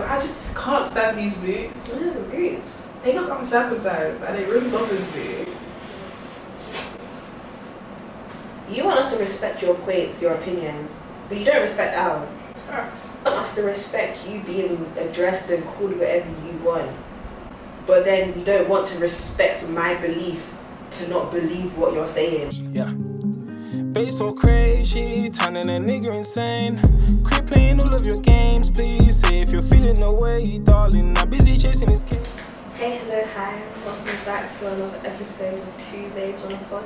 I just can't stand these boots. What is the boots? They look uncircumcised and it really bothers me. You want us to respect your points, your opinions, but you don't respect ours. Facts. You want us to respect you being addressed and called whatever you want, but then you don't want to respect my belief to not believe what you're saying. Yeah. Bass so crazy, turning a nigga insane. Quit playing all of your games, please. Say if you're feeling the way, darling. I'm busy chasing this case. Hey, hello, hi. Welcome back to another episode of Two Babes on a Pod.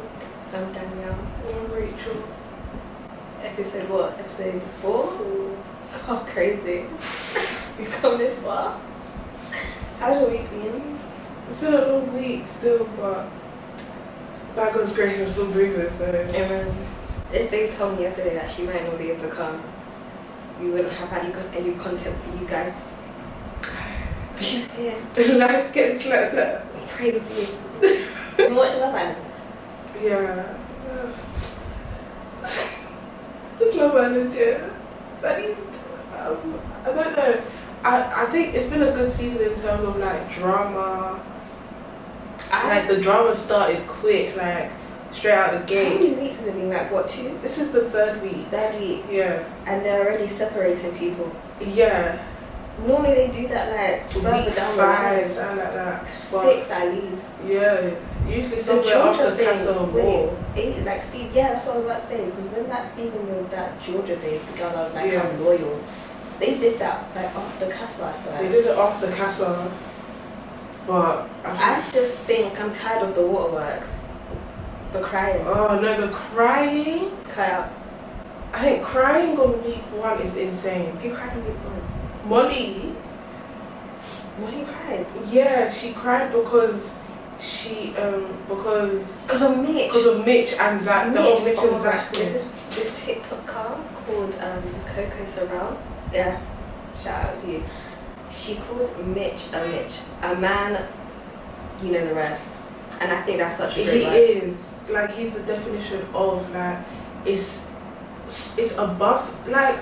I'm Danielle. I'm Rachel. Episode what? Episode 4? Oh, crazy. You've come this far. How's your week been? It's been a long week still, but by God's grace I'm still breathing, so. Amen. This babe told me yesterday that she might not be able to come. We wouldn't have any content for you guys. But she's here. Life gets like that. Praise be. You watch Love Island? Yeah. It's Love Island, yeah. I don't know. I think it's been a good season in terms of like drama. Like the drama started quick, like straight out the gate. How many weeks has it been? Like what, 2? This is the third week. Third week. Yeah. And they're already separating people. Yeah. Normally they do that like further Week down the 5, line. something like that. 6 at least. Yeah. Usually The somewhere Georgia after thing, Castle wait, War. yeah, that's what I was about to say. Because when that season with that Georgia babe, the girl that was like, Yeah. I'm loyal, they did that like after Castle, I swear. They did it after Castle. But I just think I'm tired of the waterworks. The crying. oh no, the crying. Cry out. I think crying on week 1 is insane. Who cried on week 1? Molly. Molly cried. Yeah, she cried because Because of Mitch. because of Mitch and Zach. The whole Mitch oh and my Zach gosh, thing. there's this TikTok car called Coco Sorrell. Yeah, shout out to you. She called Mitch, a man, you know the rest. And I think that's such a great He word. is like he's the definition of like it's above like.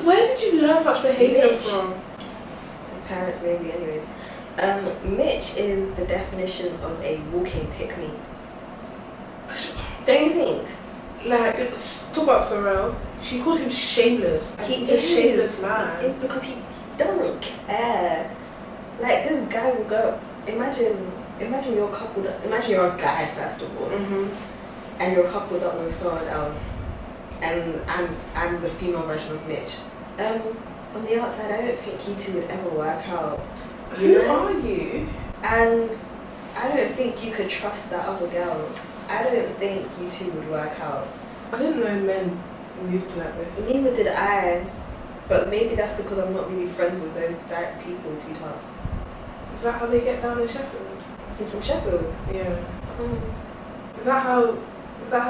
Where did you learn such behavior Mitch. from? His parents maybe, anyways. Mitch is the definition of a walking pick-me. Don't you think? Like, talk about Sorrel. She called him shameless. He's a shameless man. It's because he doesn't care. Like, this guy will go. Imagine you're coupled up. Imagine you're a guy first of all, and you're coupled up with someone else, and I'm the female version of Mitch. On the outside, I don't think you two would ever work out. Who are you? And I don't think you could trust that other girl. I don't think you two would work out. I didn't know men moved like this. Neither did I. But maybe that's because I'm not really friends with those type people too tough. Is that how they get down in Sheffield? He's from Sheffield. Yeah. Is that how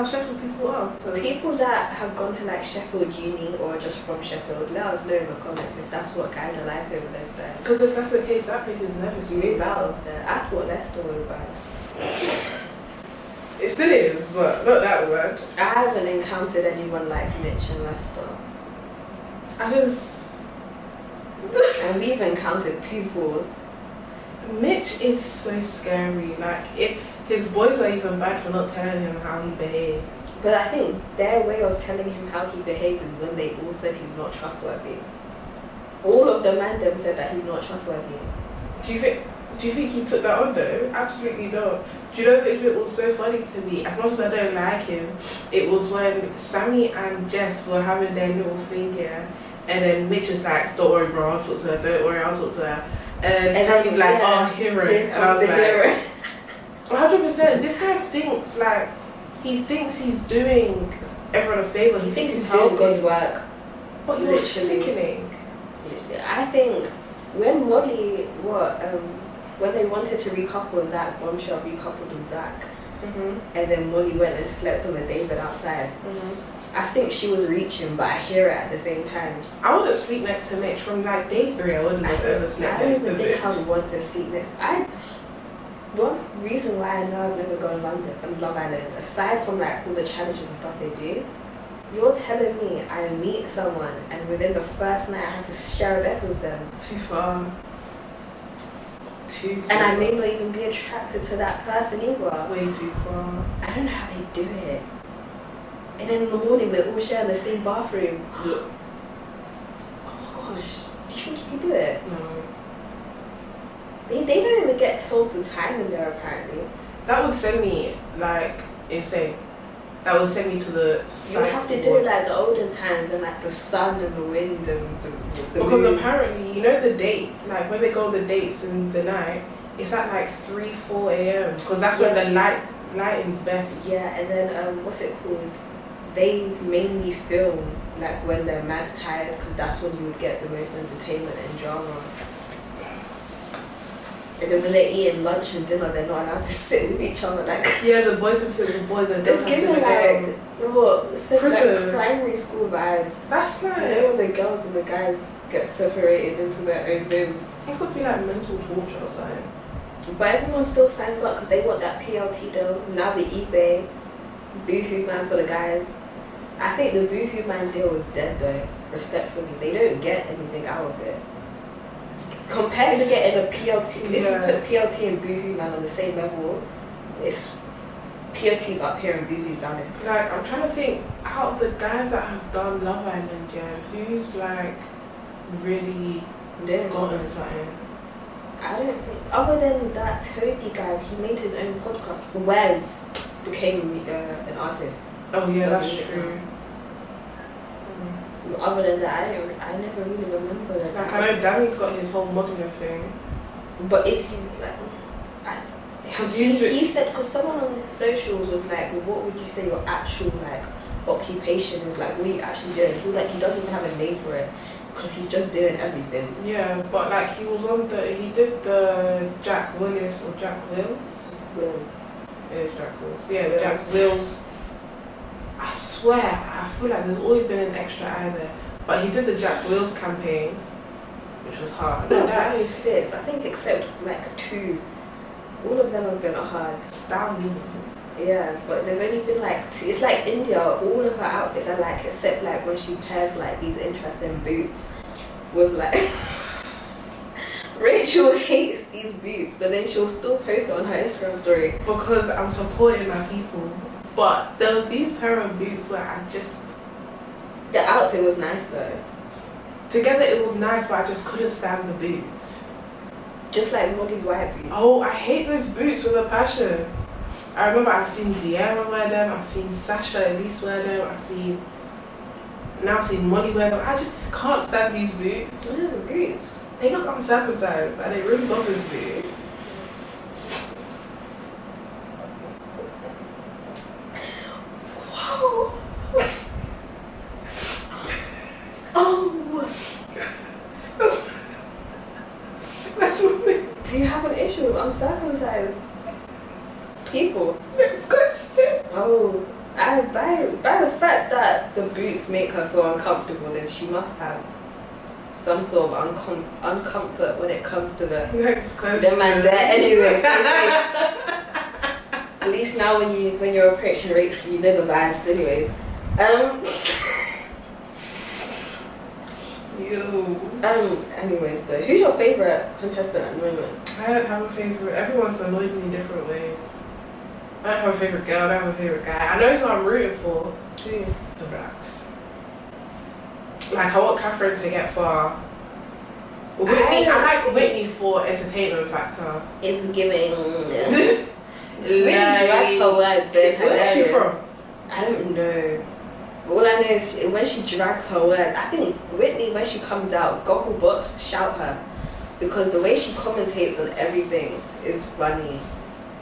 Sheffield people are? 'Cause People that have gone to like Sheffield Uni or just from Sheffield, let us know in the comments if that's what guys are like over those sides. Because if that's the case, that place is never Move seen. out of there. I thought Leicester was bad. It still is, but not that word. I haven't encountered anyone like Mitch in Leicester. And we've encountered people. Mitch is so scary. Like, if his boys are even bad for not telling him how he behaves. But I think their way of telling him how he behaves is when they all said he's not trustworthy. All of the man them said that he's not trustworthy. Do you think he took that on though? Absolutely not. Do you know which bit was so funny to me? As much as I don't like him, it was when Sammy and Jess were having their little thing here, and then Mitch is like, "Don't worry, bro, I'll talk to her. Don't worry, I'll talk to her." And Sammy's like, "Oh, hero," and I was like, 100%. This guy thinks like he thinks he's doing everyone a favor. He thinks he's doing helping. God's work. But you're sickening. I think when Molly, when they wanted to recouple, that bombshell recoupled with Zach, and then Molly went and slept on the David outside. I think she was reaching, but I hear it at the same time. I wouldn't sleep next to Mitch from like day 3. I wouldn't have ever slept I next don't to think Mitch. I would want to sleep next. One reason why I know I've never gone to Love Island, aside from like all the challenges and stuff they do, You're telling me I meet someone and within the first night I have to share a bed with them? Too far. Too And I far. may not even be attracted to that person either. Way too far. I don't know how they do it. And then in the morning we're all sharing the same bathroom. Look. Oh my gosh. Do you think you can do it? No. They don't even get told the time in there apparently. That would send me like insane. That would send me to the You would have to do it like the olden times and like the sun and the wind and the because moon. apparently, you know the date, like when they go on the dates in the night, it's at like 3-4 a.m. because that's when the lighting's best. Yeah, and then what's it called? They mainly film like when they're mad tired because that's when you would get the most entertainment and drama. And then when they're eating lunch and dinner, they're not allowed to sit with each other. Like Yeah, the boys can sit with the boys and it's girls giving have to sit like what? Prison. Like primary school vibes. That's You know like when the girls and the guys get separated into their own room. it's got to be like mental torture or something. But everyone still signs up because they want that PLT deal. Now the eBay boohoo man for the guys. I think the boohoo man deal is dead though. Respectfully, they don't get anything out of it. Compared to getting a PLT, if you put PLT and boohoo man on the same level, it's PLT's up here and boohoo's down there. Like I'm trying to think out of the guys that have done Love Island, yeah, who's like really gotten something. I don't think, other than that Toby guy, he made his own podcast. Wes became an artist. Oh yeah, that's Doesn't it true. Other than that, I never really remember that. Like I know Danny's got his whole modeling thing. But it's like, Because he said, because someone on his socials was like, well, what would you say your actual like occupation is? Like, what are you actually doing? He was like, he doesn't even have a name for it because he's just doing everything. Yeah, but like he did the Jack Willis or Jack Wills. It is Jack Wills. Yeah, Wills. Jack Wills. I swear, I feel like there's always been an extra eye there. But he did the Jack Wills campaign, which was hard. No, Danny's fits. I think except like 2. All of them have been hard. Style me. Yeah, but there's only been like 2. It's like India, all of her outfits are like, except like when she pairs like these interesting boots with like Rachel hates these boots, but then she'll still post it on her Instagram story. Because I'm supporting my people. But there were these pair of boots where I just... The outfit was nice though. Together it was nice, but I just couldn't stand the boots. Just like Molly's white boots. Oh, I hate those boots with a passion. I remember I've seen De'Ara wear them, I've seen Sasha Elise wear them, I've seen Molly wear them. I just can't stand these boots. What is the boots? They look uncircumcised and it really bothers me. Whoa! Oh! That's what me. Do you have an issue with uncircumcised people? Next question. Oh, by the fact that the boots make her feel uncomfortable, then she must have some sort of uncomfort when it comes to the Next question. them and there anyway. So it's like, at least now when you're approaching Rachel, you know the vibes anyways. Anyways though, who's your favourite contestant at the moment? I don't have a favourite. Everyone's annoyed me in different ways. I don't have a favourite girl, I don't have a favourite guy. I know who I'm rooting for. Who? The Blacks. Like I want Catherine to get far. Whitney, I like Whitney for entertainment factor. It's giving. Whitney drags her words, but it's Where is she hilarious. from? I don't know. But all I know is when she drags her words, I think Whitney, when she comes out, Gogglebox, shout her. Because the way she commentates on everything is funny.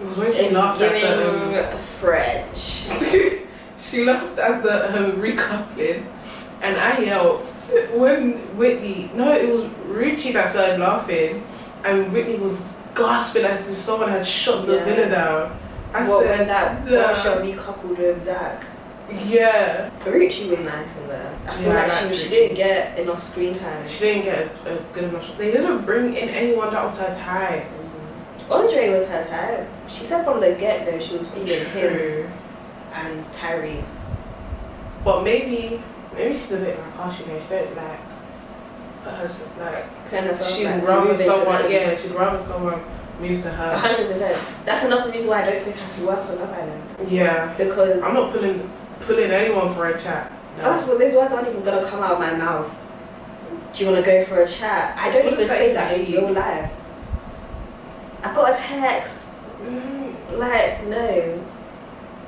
It was when she It's laughed giving at the French. she laughed at the recoupling, and I yelped when Whitney. No, it was Richie that started laughing, and Whitney was gasping as if someone had shot the villa down. I said, when that Porsche recoupled with Zach? Yeah. Richie was nice in there. I feel Yeah, like she didn't get enough screen time. She didn't get a good enough. They didn't bring in anyone that was her type. Andre was her type. She said from the get-go she was feeling him True. and Tyrese. But maybe she's a bit like harsh, you know. She don't like put herself she'd rather someone. Yeah, she'd rather someone move to her. 100%. That's another reason why I don't think I can work on Love Island. Yeah. Because I'm not pulling anyone for a chat. No. First of all, these words aren't even gonna come out of my mouth. Do you want to go for a chat? I don't even say that in real life. I got a text. Like, no.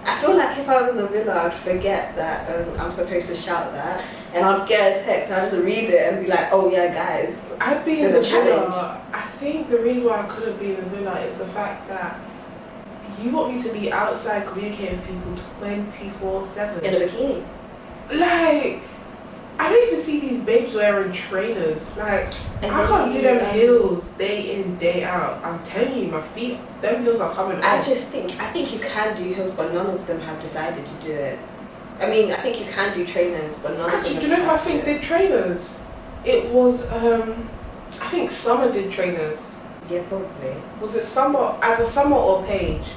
I feel like if I was in the villa, I'd forget that I'm supposed to shout that. And I'd get a text and I'd just read it and be like, oh yeah, guys. I'd be in the villa. I think the reason why I couldn't be in the villa is the fact that you want me to be outside communicating with people 24/7. In a bikini. Like, I don't even see these babes wearing trainers. Like, I can't do them heels day in, day out. I'm telling you, my feet, them heels are coming off. I think you can do heels, but none of them have decided to do it. I mean, I think you can do trainers, but none of them have. Do you know who I think did trainers? It was, I think Summer did trainers. Yeah, probably. Was it Summer, either Summer or Paige?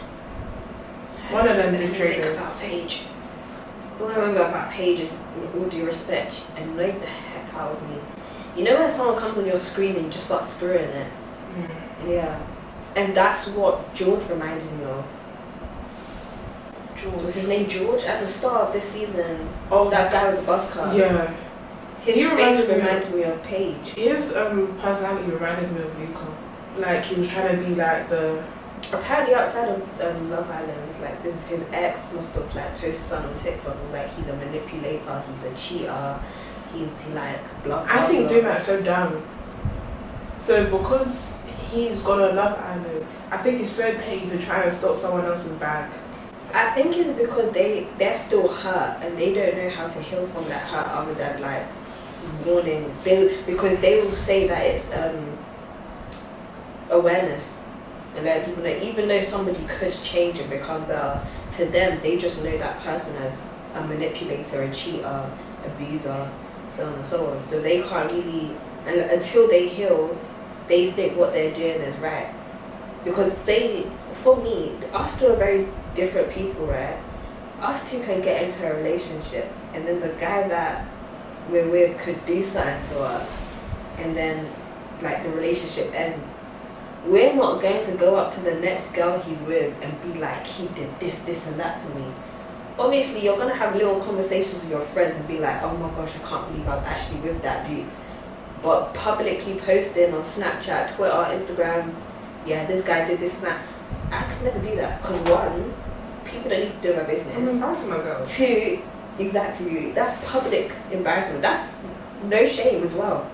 One of them did trainers. Think about Paige. All I remember about Paige is, with all due respect, annoyed the heck out of me. You know when someone comes on your screen and you just start screwing it? Yeah. And that's what George reminded me of. George. Was his name George? At the start of this season, that guy with the bus car. Yeah. His face reminded me of Paige. His personality reminded me of Luca. Like, he was trying to be like the... Apparently outside of Love Island, like his ex must have like posted something on TikTok. It was like, he's a manipulator, he's a cheater, he like blah blah. I think doing that so dumb. So because he's got a Love Island, I think it's so petty to try and stop someone else's bag. I think it's because they're still hurt and they don't know how to heal from that hurt other than like warning. Because they will say that it's awareness. And let people know, even though somebody could change and become better, to them, they just know that person as a manipulator, a cheater, abuser, so on and so on. So they can't really, and until they heal, they think what they're doing is right. Because say, for me, us two are very different people, right? Us two can get into a relationship, and then the guy that we're with could do something to us, and then like the relationship ends. We're not going to go up to the next girl he's with and be like, he did this, this and that to me. Obviously, you're going to have little conversations with your friends and be like, oh my gosh, I can't believe I was actually with that dude. But publicly posting on Snapchat, Twitter, Instagram, yeah, this guy did this and that, I could never do that. Because one, people don't need to do my business. I'm embarrassing myself. Two, exactly, that's public embarrassment. That's no shame as well.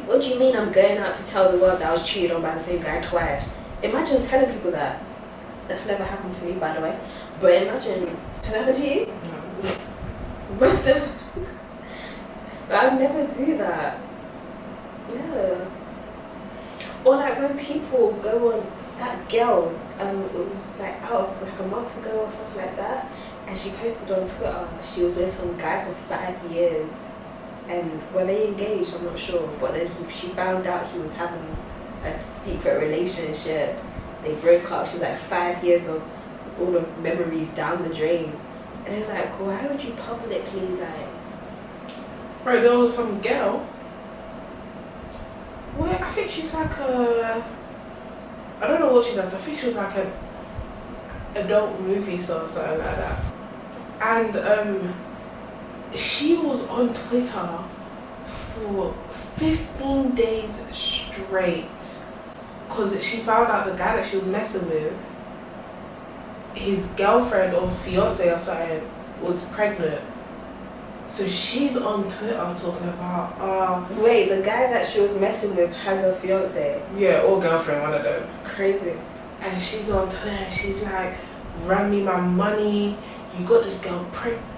What do you mean I'm going out to tell the world that I was cheated on by the same guy twice? Imagine telling people that. That's never happened to me, by the way. But imagine, has it happened to you? No. I'd never do that. Yeah. Or like when people go on, that girl, it was like out like a month ago or something like that, and she posted on Twitter, she was with some guy for 5 years. And were they engaged? I'm not sure. But then she found out he was having a secret relationship. They broke up. She was like 5 years of all the memories down the drain. And it was like, why would you publicly like... Right, there was some girl. Well, I think she's like a... I don't know what she does. I think she was like an adult movie star or something like that. And she was on Twitter for 15 days straight because she found out the guy that she was messing with, his girlfriend or fiance or something, was pregnant. So she's on Twitter talking about wait, the guy that she was messing with has a fiance? Yeah, or girlfriend, one of them. Crazy. And she's on Twitter, she's like, run me my money, you got this girl pregnant.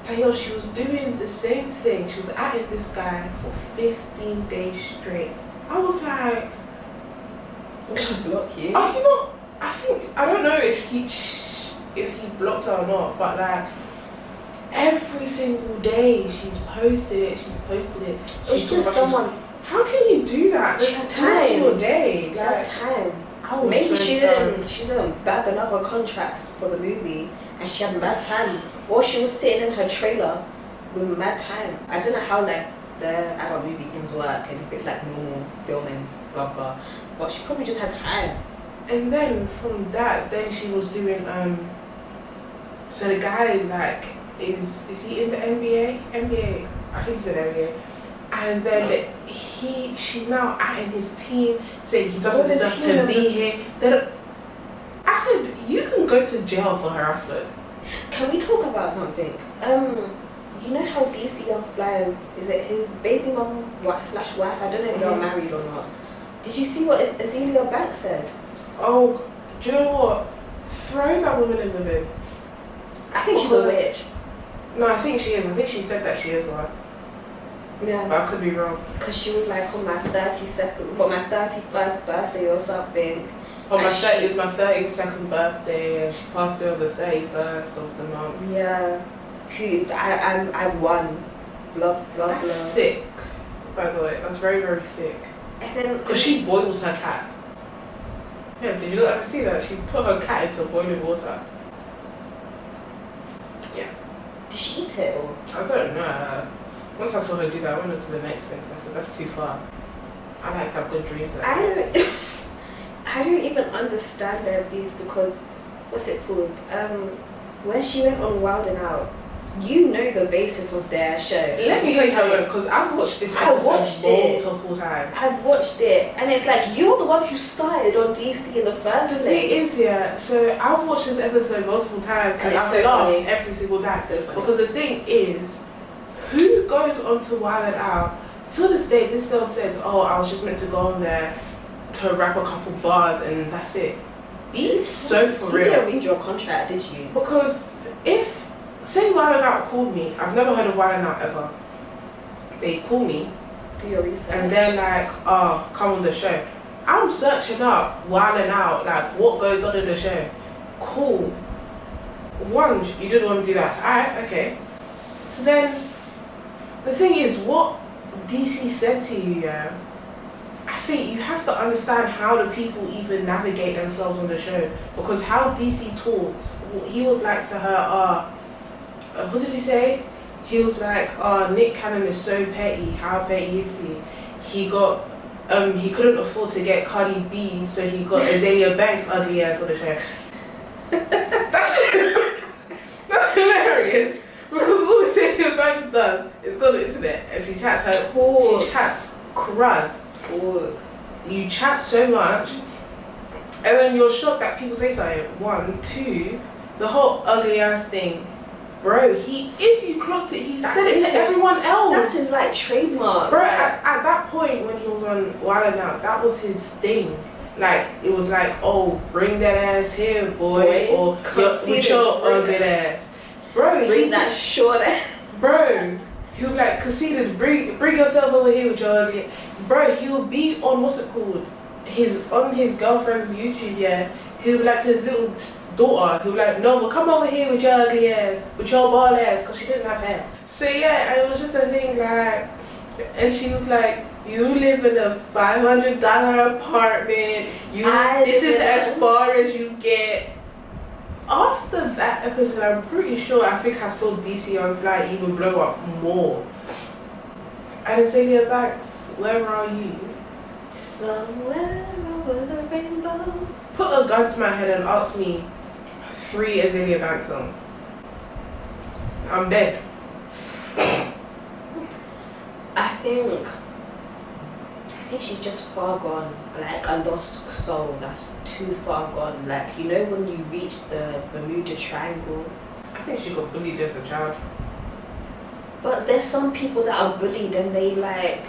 Danielle, she was doing the same thing. She was at this guy for 15 days straight. I was like, block you? Oh, you know, I don't know if he blocked her or not, but like every single day she's posted it. It's just someone. How can you do that? She has time. Your day. She has time. I was Maybe so she stunned. didn't bag another contract for the movie and she had mad time. Or she was sitting in her trailer with mad time. I don't know how like the adult movie things work and if it's like normal filming, blah blah. But she probably just had time. And then from that, then she was doing so the guy like is he in the NBA? NBA, I think he's in the NBA. And then she's now adding his team, saying he doesn't deserve to be here. Then I said, you can go to jail for harassment. Can we talk about something? You know how DC Young Flyers, is it his baby mum slash wife? I don't know if they're married or not. Did you see what Azealia Banks said? Oh, do you know what? Throw that woman in the bin. I think she's a witch. No, I think she is. I think she said that she is one. Yeah. But I could be wrong. Because she was like on my 31st birthday or something. Oh, it's my 32nd birthday and she passed away on the 31st of the month. Yeah. I've won. Blah, blah, That's blah. sick, by the way. That's very, very sick. And then... Because she boils her cat. Yeah, did you ever see that? She put her cat into boiling water. Yeah. Did she eat it or? I don't know. Once I saw her do that, I went on to the next thing. So I said, that's too far. I like to have good dreams. I don't even understand their beef because, what's it called? When she went on Wild 'N Out, you know the basis of their show. Let me tell you how it went, because I've watched this episode multiple times. I've watched it, and it's like, you're the one who started on DC in the first place. The thing is, yeah, so I've watched this episode multiple times, and it's I've so laughed funny. every single time. So funny. Because the thing is, who goes on to Wild 'N Out? Till this day, this girl says, oh, I was just meant to go on there to rap a couple bars, and that's it. Be so for real. You didn't read your contract, did you? Because if, say Wild 'N Out called me, I've never heard of Wild 'N Out ever. They call me, Do your research. and they're like, oh, come on the show. I'm searching up Wild 'N Out, like what goes on in the show. Cool. One, you didn't want to do that. Alright, okay. So then, the thing is, what DC said to you, yeah, I think you have to understand how the people even navigate themselves on the show. Because how DC talks, he was like to her, what did he say? He was like, Nick Cannon is so petty. How petty is he? He got, he couldn't afford to get Cardi B, so he got Azealia Banks' ugly ass on the show. That's hilarious. Because all Azealia Banks does is go on the internet and she chats she chats crud. You chat so much, and then you're shocked that people say something. One, two, the whole ugly ass thing. Bro, if you clocked it, he said it to everyone else. That's his like trademark. Bro, at that point when he was on Wild 'N Out, that was his thing. Like, it was like, oh, bring that ass here, boy, or with your ugly ass. Bro, bring that short ass. Bro, he'll be like, conceited, bring yourself over here with your ugly. Bro, he'll be on, what's it called? On his girlfriend's YouTube, yeah. He'll be like to his little daughter, he'll be like, no, but come over here with your ugly ass, with your bald ass, because she didn't have hair. So yeah, and it was just a thing like, and she was like, you live in a $500 apartment, this is as far as you get. After that episode, I'm pretty sure, I think I saw DC Young Fly even blow up more. And Azealia Banks, where are you? Somewhere over the rainbow. Put a gun to my head and ask me 3 Azealia Banks songs. I'm dead. I think she's just far gone, like a lost soul that's too far gone. Like, you know when you reach the Bermuda Triangle? I think she got bullied as a child. But there's some people that are bullied and they like,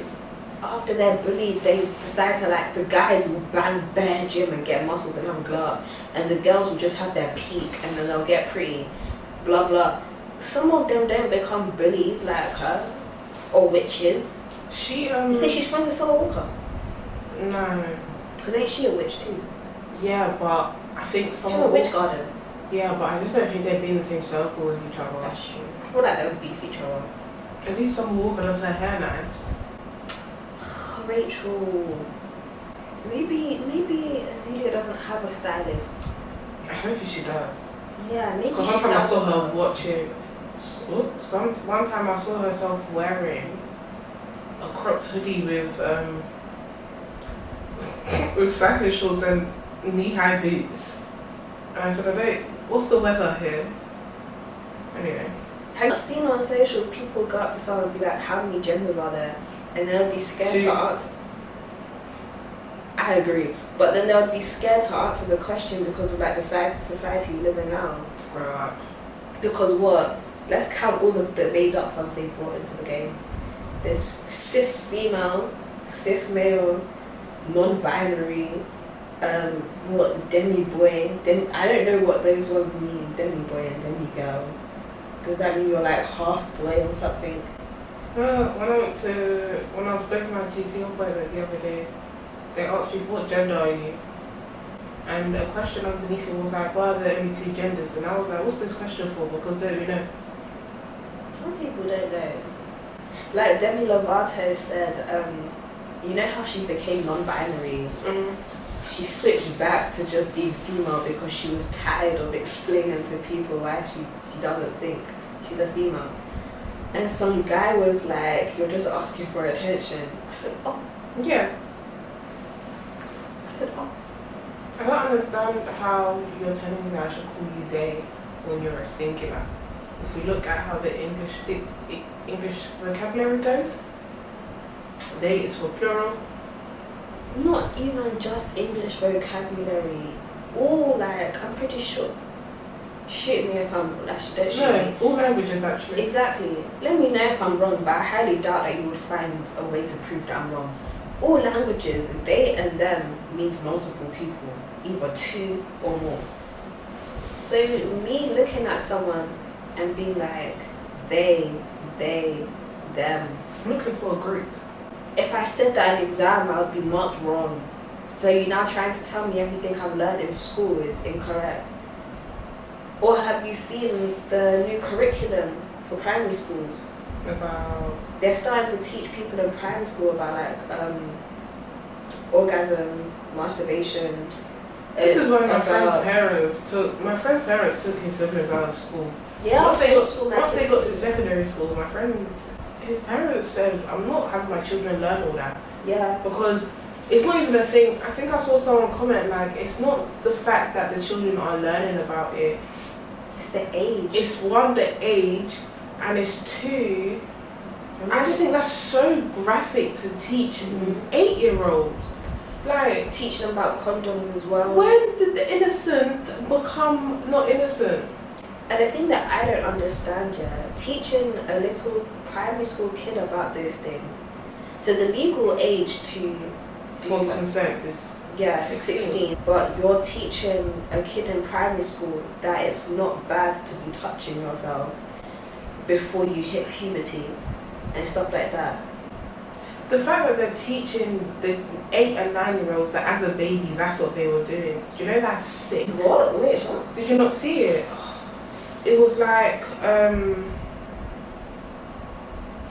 after they're bullied, they decide to like, the guys will bang bare gym and get muscles and have glow, and the girls will just have their peak and then they'll get pretty, blah blah. Some of them don't become bullies like her, or witches. You think she's friends with Summer Walker? No. Because ain't she a witch too? Yeah, but I think She's a witch garden. Yeah, but I just don't think they'd be in the same circle with each other. That's true. I feel like they would beef each other. At least Summer Walker does her hair nice. Rachel. Maybe Azealia doesn't have a stylist. I don't think she does. Yeah, maybe Because one time I saw her watching. One time I saw herself wearing a cropped hoodie with with cycling shorts and knee-high boots. And I said, what's the weather here? Anyway. Have you seen on socials people go up to someone and be like, how many genders are there? And they'll be scared to answer. I agree. But then they'll be scared to answer the question because of like the society we live in now. Grow up. Because what? Let's count all the made up ones they brought into the game. There's cis female, cis male, non-binary, demi boy. I don't know what those ones mean. Demi boy and demi girl. Does that mean you're like half boy or something? When I was booking my GP appointment the other day, they asked people, what gender are you? And the question underneath it was like, why are there only 2 genders? And I was like, what's this question for? Because don't you know? Some people don't know. Like Demi Lovato said, you know how she became non-binary? She switched back to just being female because she was tired of explaining to people why she doesn't think she's a female. And some guy was like, you're just asking for attention. I said, oh. Yes. I said, oh. I don't understand how you're telling me that I should call you they when you're a singular. If we look at how the English vocabulary goes, they is for plural. Not even just English vocabulary. Or like, I'm pretty sure. Shoot me if I'm actually don't shoot me. All languages actually. Exactly. Let me know if I'm wrong, but I highly doubt that you would find a way to prove that I'm wrong. All languages, they and them means multiple people, either 2 or more. So me looking at someone and being like, they, them. I'm looking for a group. If I said that in exam, I would be marked wrong. So you're now trying to tell me everything I've learned in school is incorrect. Or have you seen the new curriculum for primary schools? About... They're starting to teach people in primary school about like orgasms, masturbation. This is when my friend's parents took his siblings out of school. Yeah. Once they got to secondary school, my friend, his parents said, I'm not having my children learn all that. Yeah. Because it's not even a thing. I think I saw someone comment like, it's not the fact that the children are learning about it. It's the age. It's 1, the age, and it's 2, I just think that's so graphic to teach 8-year-olds. Like, teach them about condoms as well. When did the innocent become not innocent? And the thing that I don't understand, teaching a little primary school kid about those things. So the legal age for consent is 16. But you're teaching a kid in primary school that it's not bad to be touching yourself before you hit puberty and stuff like that. The fact that they're teaching the 8 and 9-year-olds that as a baby that's what they were doing. Do you know that's sick? What? Wait, huh? Did you not see it? It was like,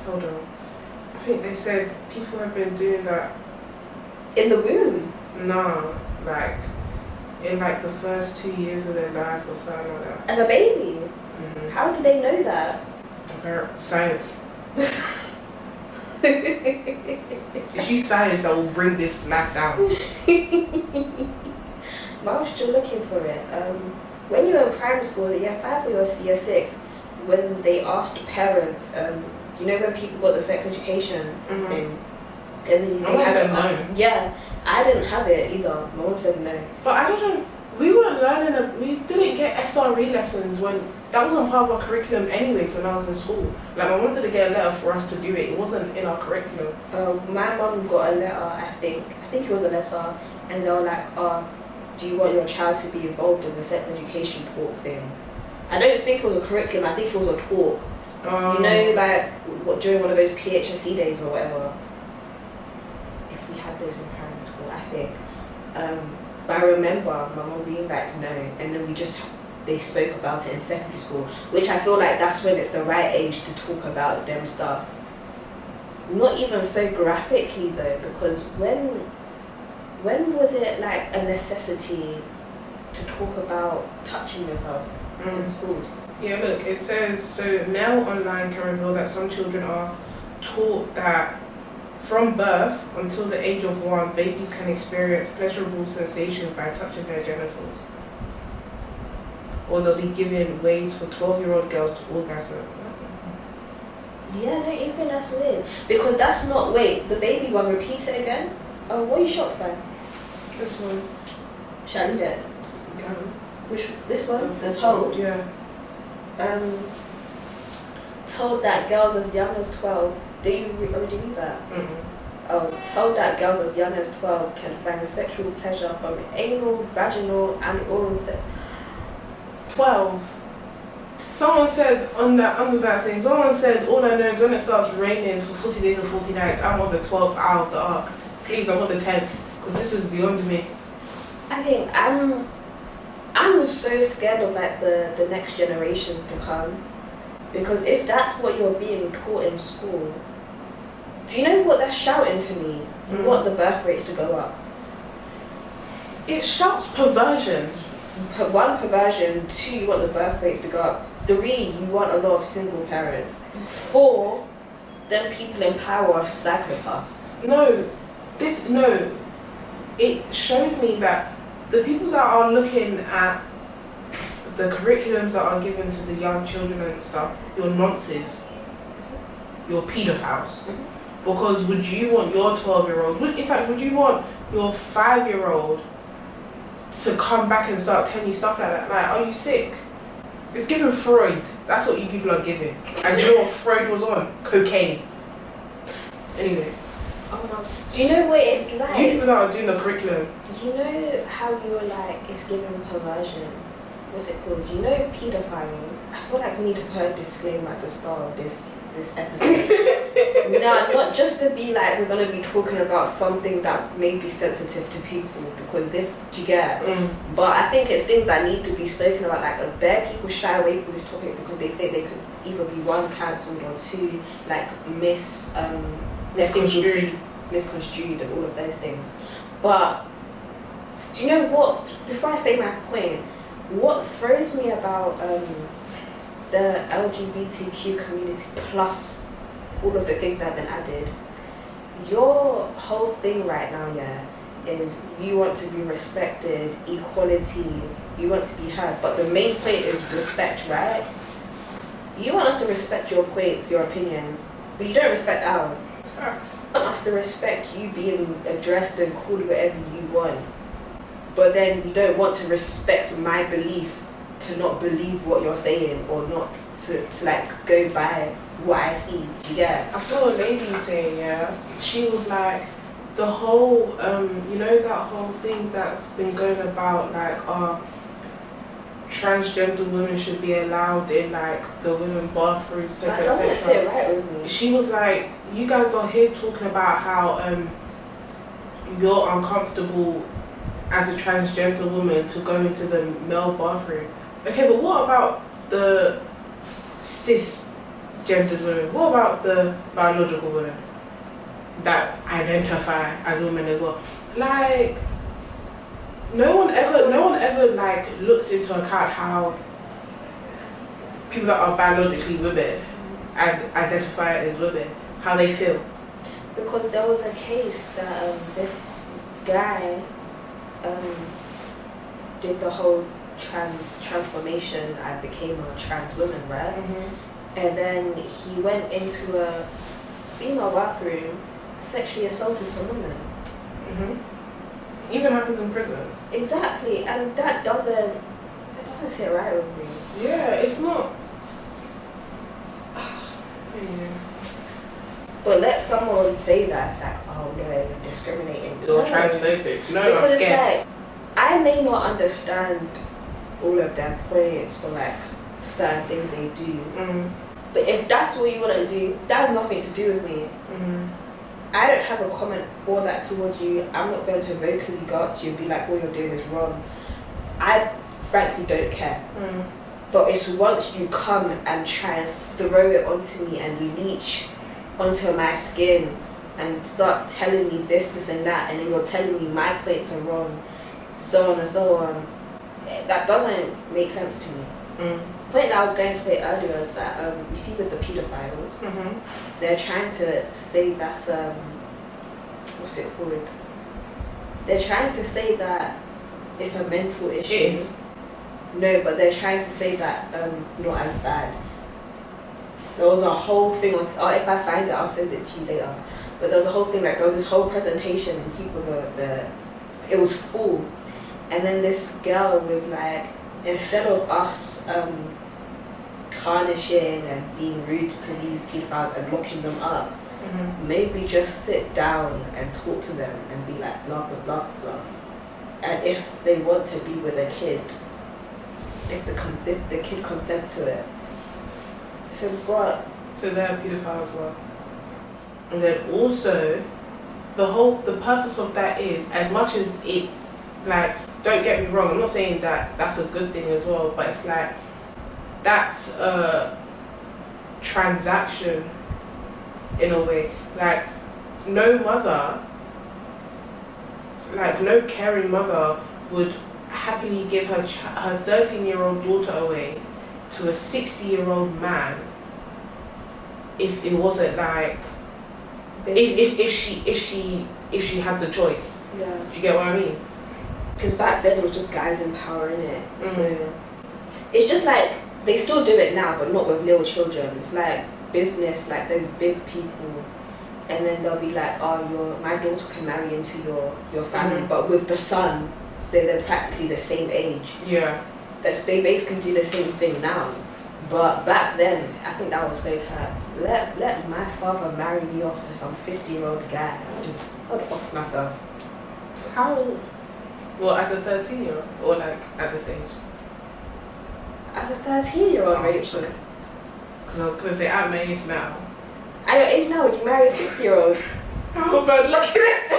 hold on. I think they said people have been doing that. In the womb? No, like in like the first 2 years of their life or something like that. As a baby? Mm-hmm. How do they know that? Science. It's you science that will bring this math down. But I was still looking for it. When you were in primary school, was it year 5 or year 6? When they asked parents, you know when people got the sex education thing, and then they had to ask. Yeah, I didn't have it either. My mom said no. But we weren't learning. We didn't get SRE lessons when that wasn't part of our curriculum anyways when I was in school. Like, I wanted to get a letter for us to do it. It wasn't in our curriculum. My mum got a letter, I think it was a letter, and they were like, do you want your child to be involved in the sex education talk thing? I don't think it was a curriculum, I think it was a talk. You know, like during one of those PHSE days or whatever. If we had those in primary school, I think. But I remember my mum being like, no, and then they spoke about it in secondary school, which I feel like that's when it's the right age to talk about them stuff. Not even so graphically though, because when when was it like a necessity to talk about touching yourself in school? Yeah, look, it says, so Mel Online can reveal that some children are taught that from birth until the age of 1, babies can experience pleasurable sensations by touching their genitals. Or they'll be given ways for 12-year-old girls to orgasm. Yeah, don't you think that's weird? Because that's not, wait, the baby one, repeat it again? Oh, what are you shocked by? This one. Should I read it? Yeah. Which, this one? The told? Yeah. Told that girls as young as 12, did you read that? Oh, told that girls as young as 12 can find sexual pleasure from anal, vaginal and oral sex. 12. Someone said under that thing, someone said, all I know is when it starts raining for 40 days and 40 nights, I'm on the 12th out of the ark. Please, I'm on the 10th, because this is beyond me. I think I'm so scared of like the next generations to come, because if that's what you're being taught in school, do you know what that's shouting to me? You want the birth rates to go up. It shouts perversion. 1, perversion. 2, you want the birth rates to go up. 3, you want a lot of single parents. 4, then people in power are psychopaths. No, it shows me that the people that are looking at the curriculums that are given to the young children and stuff, you're nonces, you're pedophiles. Because would you want your 12-year-old, in fact, would you want your 5-year-old to come back and start telling you stuff like that? Like, are you sick? It's given Freud. That's what you people are giving. And you know what Freud was on? Cocaine. Anyway. Oh my. Do you know what it's like? You people that are doing the curriculum. You know how you're like, it's giving perversion. What's it called? Do you know pedophiles? I feel like we need to put a disclaimer at the start of this episode. No, not just to be like, we're going to be talking about some things that may be sensitive to people, because this, do you get? But I think it's things that need to be spoken about. Like, bare people shy away from this topic because they think they could either be 1, cancelled, or 2, like misconstrued and all of those things. But do you know what, before I say my point, what throws me about the LGBTQ community plus all of the things that have been added, your whole thing right now, yeah, is you want to be respected, equality, you want to be heard, but the main point is respect, right? You want us to respect your points, your opinions, but you don't respect ours. Facts. You want us to respect you being addressed and called whatever you want, but then you don't want to respect my belief to not believe what you're saying, or not to like go by what I see. Do you get? I saw a lady say, yeah, she was like, the whole, you know that whole thing that's been going about, like, transgender women should be allowed in like the women bathroom, That doesn't sit right with me. She was like, you guys are here talking about how you're uncomfortable as a transgender woman to go into the male bathroom. Okay, but what about the cisgendered women? What about the biological women that identify as women as well? Like, no one ever like looks into account how people that are biologically women and identify as women, how they feel. Because there was a case that this guy did the whole transformation and became a trans woman, right? And then he went into a female bathroom, sexually assaulted some women. Even happens in prisons. Exactly, and that doesn't sit right with me. Yeah, it's not. But let someone say that, it's like, oh no, you're discriminating. You're transphobic. No, because I'm scared. it's like, I may not understand all of their points for like certain things they do. But if that's what you want to do, that has nothing to do with me. I don't have a comment for that towards you. I'm not going to vocally go up to you and be like, what you're doing is wrong. I frankly don't care. But it's once you come and try and throw it onto me and leech onto my skin and start telling me this and that, and then you're telling me my points are wrong, so on and so on. That doesn't make sense to me. The point that I was going to say earlier is that you see with the pedophiles, they're trying to say that's what's it called? They're trying to say that it's a mental issue. It is. No, but they're trying to say that not as bad. There was a whole thing on. Oh, if I find it, I'll send it to you later. But there was a whole thing, like there was this whole presentation, and people it was full, and then this girl was like, instead of us tarnishing and being rude to these pedophiles and locking them up, maybe just sit down and talk to them and be like blah blah blah blah. And if they want to be with a kid, if the kid consents to it. So what? So they're pedophiles as well. And then also, the purpose of that is, as much as it, like, don't get me wrong, I'm not saying that that's a good thing as well, but it's like, that's a transaction in a way. Like, no caring mother would happily give her 13-year-old daughter away to a 60-year-old man if it wasn't like, if she had the choice. Yeah. Do you get what I mean? Because back then it was just guys empowering it. So it's just like, they still do it now, but not with little children. It's like business, like those big people, and then they'll be like, oh, my daughter can marry into your family, but with the son, so they're practically the same age. Yeah. They basically do the same thing now. But back then, I think that was so tapped. Let my father marry me off to some 50-year-old guy. I'd off myself. So how? Well, as a 13-year-old, or like at this age? As a 13-year-old, Rachel. Because I was gonna say at my age now. At your age now, would you marry a 60-year-old? Oh, but look at it.